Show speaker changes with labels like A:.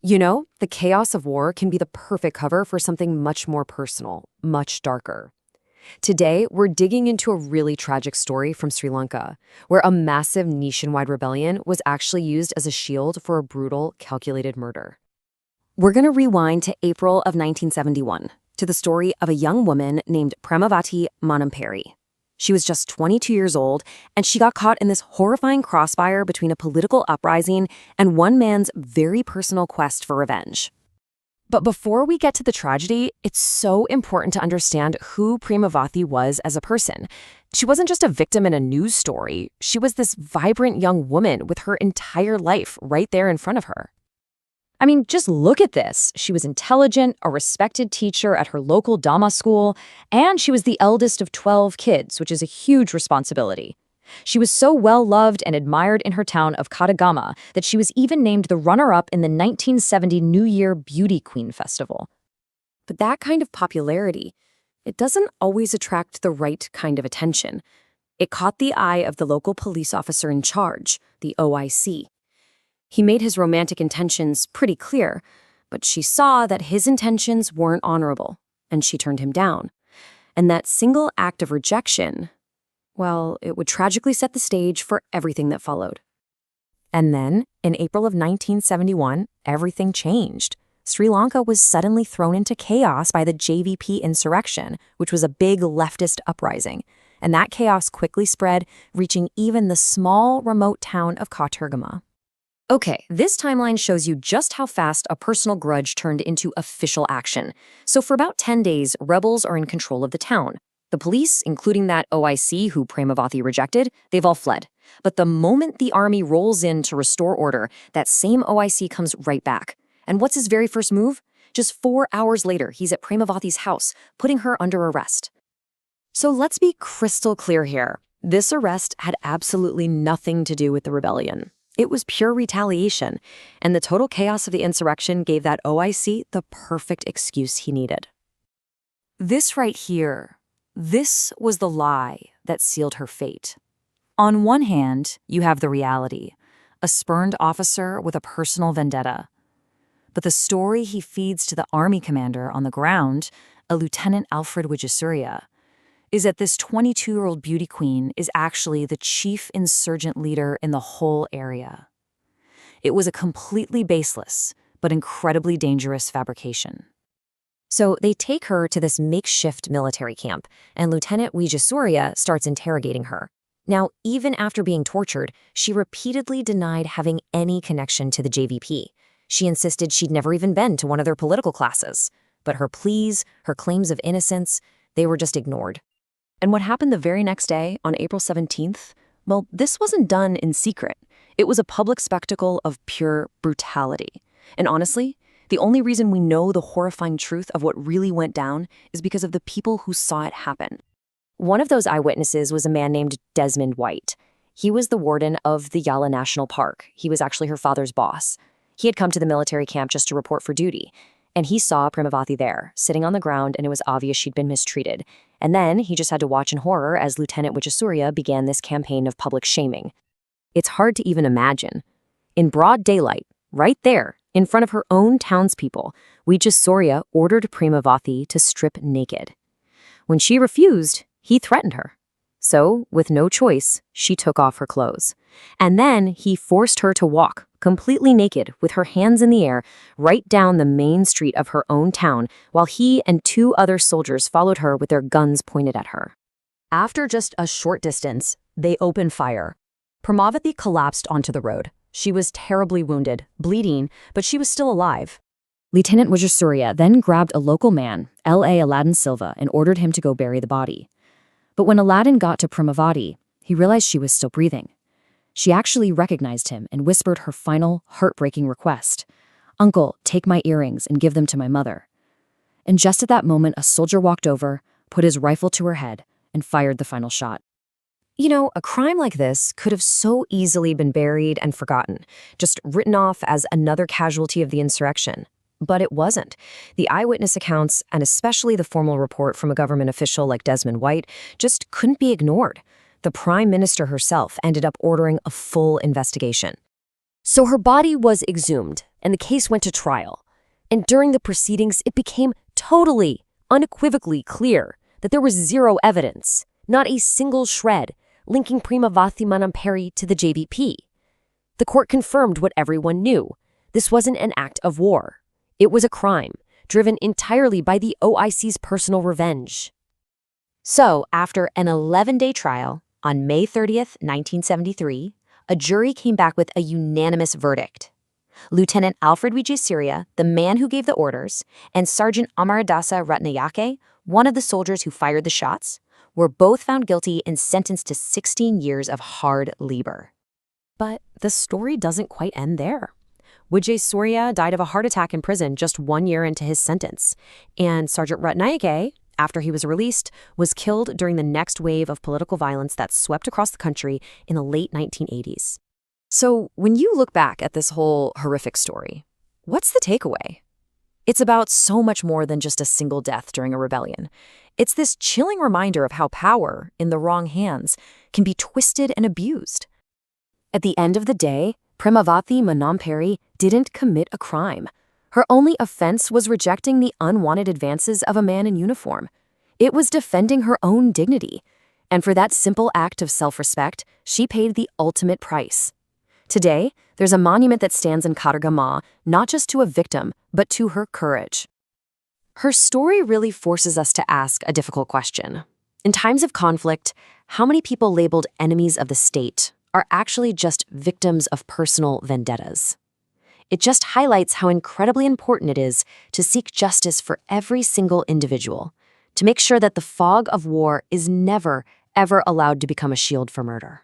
A: You know, the chaos of war can be the perfect cover for something much more personal, much darker. Today, we're digging into a really tragic story from Sri Lanka, where a massive nationwide rebellion was actually used as a shield for a brutal, calculated murder. We're going to rewind to April of 1971, to the story of a young woman named Premavathi Manamperi. She was just 22 years old, and she got caught in this horrifying crossfire between a political uprising and one man's very personal quest for revenge. But before we get to the tragedy, it's so important to understand who Premavathi was as a person. She wasn't just a victim in a news story. She was this vibrant young woman with her entire life right there in front of her. I mean, just look at this. She was intelligent, a respected teacher at her local Dhamma school, and she was the eldest of 12 kids, which is a huge responsibility. She was so well-loved and admired in her town of Kadagama that she was even named the runner-up in the 1970 New Year Beauty Queen Festival. But that kind of popularity, it doesn't always attract the right kind of attention. It caught the eye of the local police officer in charge, the OIC. He made his romantic intentions pretty clear, but she saw that his intentions weren't honorable, and she turned him down. And that single act of rejection, well, it would tragically set the stage for everything that followed. And then, in April of 1971, everything changed. Sri Lanka was suddenly thrown into chaos by the JVP insurrection, which was a big leftist uprising. And that chaos quickly spread, reaching even the small, remote town of Katergama. Okay, this timeline shows you just how fast a personal grudge turned into official action. So for about 10 days, rebels are in control of the town. The police, including that OIC who Premavathi rejected, they've all fled. But the moment the army rolls in to restore order, that same OIC comes right back. And what's his very first move? Just 4 hours later, he's at Premavathi's house, putting her under arrest. So let's be crystal clear here. This arrest had absolutely nothing to do with the rebellion. It was pure retaliation, and the total chaos of the insurrection gave that OIC the perfect excuse he needed. This right here, this was the lie that sealed her fate. On one hand, you have the reality, a spurned officer with a personal vendetta. But the story he feeds to the army commander on the ground, a Lieutenant Alfred Wijesurya, is that this 22-year-old beauty queen is actually the chief insurgent leader in the whole area. It was a completely baseless, but incredibly dangerous fabrication. So they take her to this makeshift military camp, and Lieutenant Wijesurya starts interrogating her. Now, even after being tortured, she repeatedly denied having any connection to the JVP. She insisted she'd never even been to one of their political classes. But her pleas, her claims of innocence, they were just ignored. And what happened the very next day, on April 17th? Well, this wasn't done in secret. It was a public spectacle of pure brutality. And honestly, the only reason we know the horrifying truth of what really went down is because of the people who saw it happen. One of those eyewitnesses was a man named Desmond White. He was the warden of the Yala National Park. He was actually her father's boss. He had come to the military camp just to report for duty. And he saw Premavathi there, sitting on the ground, and it was obvious she'd been mistreated. And then he just had to watch in horror as Lieutenant Wijesurya began this campaign of public shaming. It's hard to even imagine. In broad daylight, right there, in front of her own townspeople, Wijesurya ordered Premavathi to strip naked. When she refused, he threatened her. So, with no choice, she took off her clothes. And then he forced her to walk, completely naked, with her hands in the air, right down the main street of her own town, while he and 2 other soldiers followed her with their guns pointed at her. After just a short distance, they opened fire. Premavathi collapsed onto the road. She was terribly wounded, bleeding, but she was still alive. Lieutenant Wijesurya then grabbed a local man, L.A. Aladdin Silva, and ordered him to go bury the body. But when Aladdin got to Premavathi, he realized she was still breathing. She actually recognized him and whispered her final, heartbreaking request. "Uncle, take my earrings and give them to my mother." And just at that moment, a soldier walked over, put his rifle to her head, and fired the final shot. You know, a crime like this could have so easily been buried and forgotten, just written off as another casualty of the insurrection. But it wasn't. The eyewitness accounts, and especially the formal report from a government official like Desmond White, just couldn't be ignored. The Prime Minister herself ended up ordering a full investigation.
B: So her body was exhumed, and the case went to trial. And during the proceedings, it became totally, unequivocally clear that there was zero evidence, not a single shred, linking Premavathi Manamperi to the JVP. The court confirmed what everyone knew. This wasn't an act of war. It was a crime, driven entirely by the OIC's personal revenge.
A: So, after an 11-day trial, on May 30th, 1973, a jury came back with a unanimous verdict. Lieutenant Alfred Wijayasuriya, the man who gave the orders, and Sergeant Amaradasa Ratnayake, one of the soldiers who fired the shots, were both found guilty and sentenced to 16 years of hard labor. But the story doesn't quite end there. Wijayasuriya died of a heart attack in prison just 1 year into his sentence, and Sergeant Ratnayake, after he was released, was killed during the next wave of political violence that swept across the country in the late 1980s. So when you look back at this whole horrific story, what's the takeaway? It's about so much more than just a single death during a rebellion. It's this chilling reminder of how power, in the wrong hands, can be twisted and abused. At the end of the day, Premavathi Manamperi didn't commit a crime. Her only offense was rejecting the unwanted advances of a man in uniform. It was defending her own dignity. And for that simple act of self-respect, she paid the ultimate price. Today, there's a monument that stands in Katargama, not just to a victim, but to her courage. Her story really forces us to ask a difficult question. In times of conflict, how many people labeled enemies of the state are actually just victims of personal vendettas? It just highlights how incredibly important it is to seek justice for every single individual, to make sure that the fog of war is never, ever allowed to become a shield for murder.